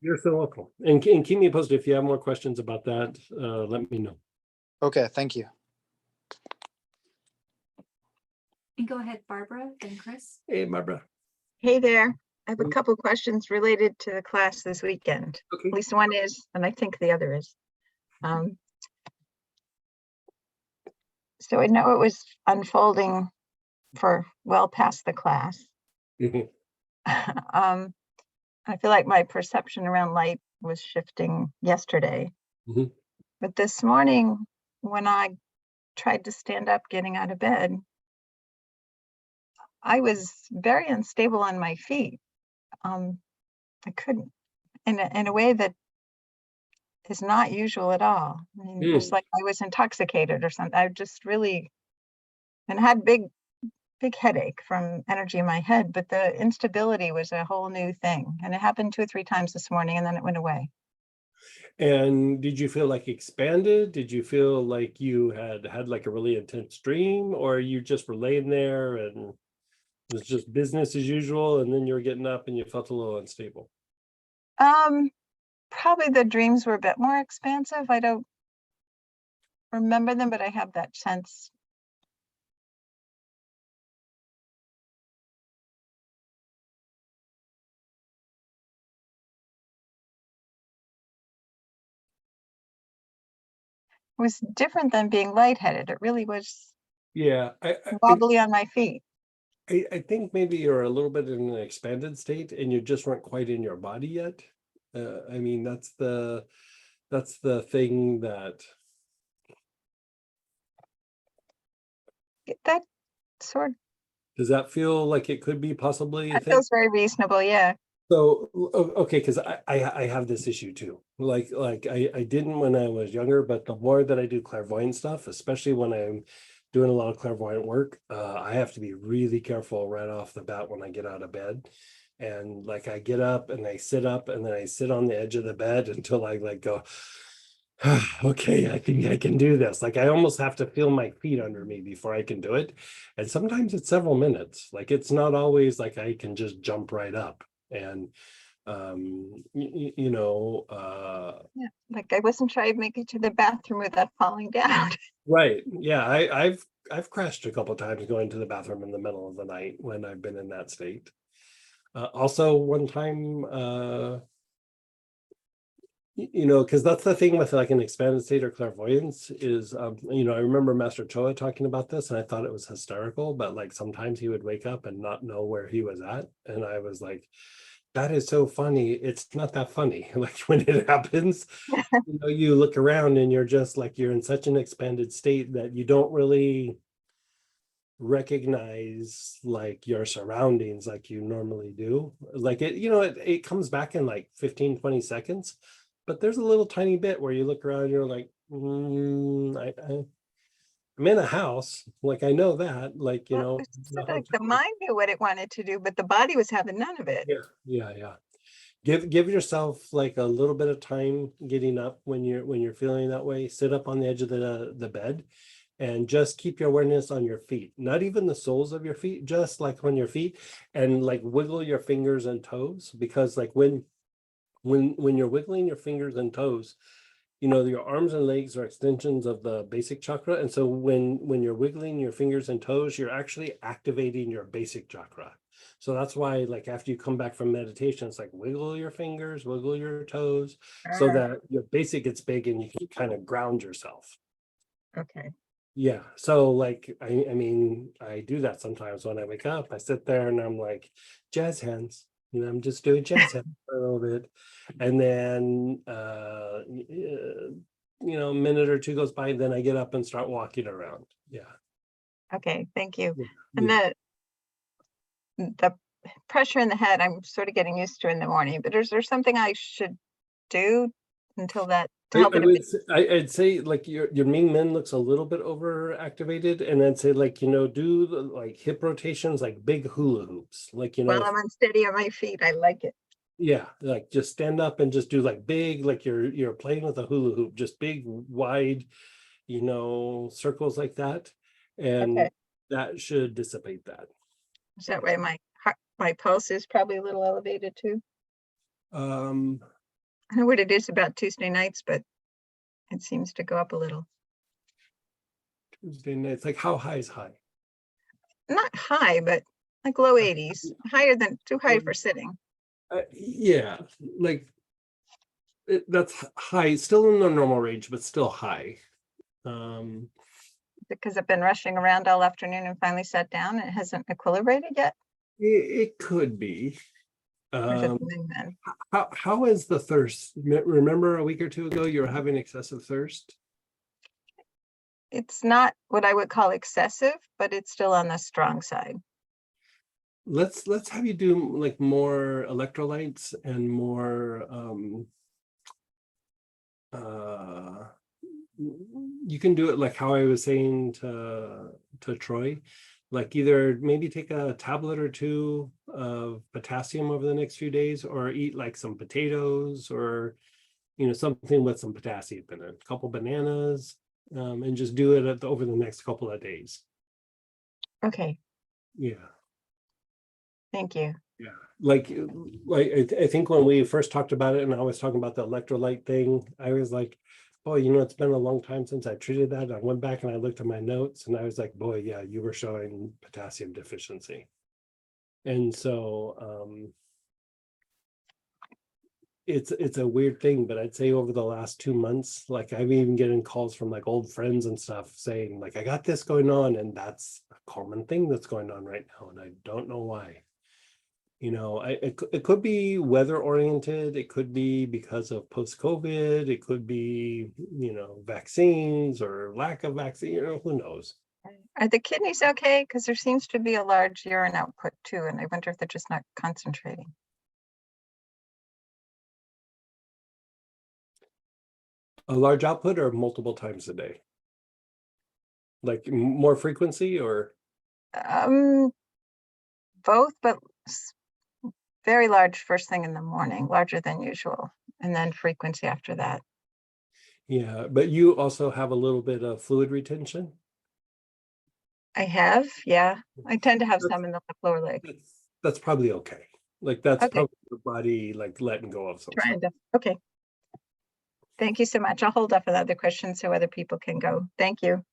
You're so welcome. And keep me posted if you have more questions about that. Let me know. Okay, thank you. And go ahead, Barbara, then Chris. Hey, Barbara. Hey there. I have a couple questions related to the class this weekend. Okay. At least one is, and I think the other is. So I know it was unfolding for well past the class. I feel like my perception around light was shifting yesterday. Mhm. But this morning, when I tried to stand up getting out of bed, I was very unstable on my feet. I couldn't, in a way that is not usual at all. I mean, it was like I was intoxicated or something. I just really, and had big headache from energy in my head, but the instability was a whole new thing. And it happened 2 or 3 times this morning, and then it went away. And did you feel like expanded? Did you feel like you had like a really intense dream, or you just were laying there and it was just business as usual, and then you were getting up and you felt a little unstable? Probably the dreams were a bit more expansive. I don't remember them, but I have that sense. It was different than being lightheaded. It really was Yeah, wobbly on my feet. I think maybe you're a little bit in an expanded state and you just weren't quite in your body yet. I mean, that's the thing that. That sort of, Does that feel like it could be possibly a that thing? feels very reasonable, yeah. So, okay, because I have this issue too. Like I didn't when I was younger, but the more that I do clairvoyant stuff, especially when I'm doing a lot of clairvoyant work, I have to be really careful right off the bat when I get out of bed. And like I get up and I sit up and then I sit on the edge of the bed until I like go, okay, I think I can do this. Like I almost have to feel my feet under me before I can do it. And sometimes it's several minutes. Like it's not always like I can just jump right up. And Yeah, like I wasn't trying to make it to the bathroom without falling down. right. Yeah, I've crashed a couple of times going to the bathroom in the middle of the night when I've been in that state. Also one time because that's the thing with like an expanded state or clairvoyance is, I remember Master Choa talking about this and I thought it was hysterical, but like sometimes he would wake up and not know where he was at. And I was like, that is so funny. It's not that funny. Like when it happens, you look around and you're just like, you're in such an expanded state that you don't really recognize like your surroundings like you normally do. Like it comes back in like 15-20 seconds, but there's a little tiny bit where you look around and you're like, I'm in a house, like I know that, like It's sort of like the mind knew what it wanted to do, but the body was having none of it. Yeah. Give yourself like a little bit of time getting up when you're feeling that way. Sit up on the edge of the bed and just keep your awareness on your feet, not even the soles of your feet, just like on your feet, and like wiggle your fingers and toes, because like when you're wiggling your fingers and toes, your arms and legs are extensions of the basic chakra. And so when you're wiggling your fingers and toes, you're actually activating your basic chakra. So that's why, like, after you come back from meditation, it's like wiggle your fingers, wiggle your toes, so that your basic gets big and you can kind of ground yourself. Okay. Yeah. So like, I mean, I do that sometimes when I wake up. I sit there and I'm like, jazz hands. I'm just doing jazz hands for a little bit. And then, a minute or two goes by, and then I get up and start walking around. Yeah. Okay, thank you. Yeah. And the pressure in the head, I'm sort of getting used to in the morning, but is there something I should do until that to help it? I'd say like your Ming Men looks a little bit overactivated, and then say like do the, like hip rotations, like big hula hoops, like While I'm unsteady on my feet, I like it. Yeah, like just stand up and just do like big, like you're playing with a hula hoop, just big, wide, circles like that, and that should dissipate that. Is that way my pulse is probably a little elevated too? I know what it is about Tuesday nights, but it seems to go up a little. Tuesday nights, like how high is high? Not high, but like low 80s, higher than too high for sitting. Yeah, like that's high, still in the normal range, but still high. Because I've been rushing around all afternoon and finally sat down. It hasn't equilibrated yet. It could be. Or is it the moon then? How is the thirst? Remember a week or two ago, you were having excessive thirst? It's not what I would call excessive, but it's still on the strong side. Let's have you do like more electrolytes and more you can do it like how I was saying to Troy, like either maybe take a tablet or two of potassium over the next few days, or eat like some potatoes, or something with some potassium in it, a couple bananas, and just do it over the next couple of days. Okay, Yeah. thank you. Yeah, like I think when we first talked about it and I was talking about the electrolyte thing, I was like, oh, it's been a long time since I treated that. I went back and I looked at my notes and I was like, boy, yeah, you were showing potassium deficiency. And so it's a weird thing, but I'd say over the last 2 months, like I've even getting calls from like old friends and stuff saying like, I got this going on, and that's a common thing that's going on right now. And I don't know why. It could be weather oriented. It could be because of post-COVID. It could be, vaccines or lack of vaccine, who knows? Are the kidneys okay? Because there seems to be a large urine output too, and I wonder if they're just not concentrating. A large output or multiple times a day? Like more frequency or? Both, but very large first thing in the morning, larger than usual, and then frequency after that. Yeah, but you also have a little bit of fluid retention? I have, yeah. I tend to have some in the lower leg. That's probably okay. Like that's Okay. probably the body like letting go of something. Trying to, okay. Thank you so much. I'll hold off on other questions so other people can go. Thank you.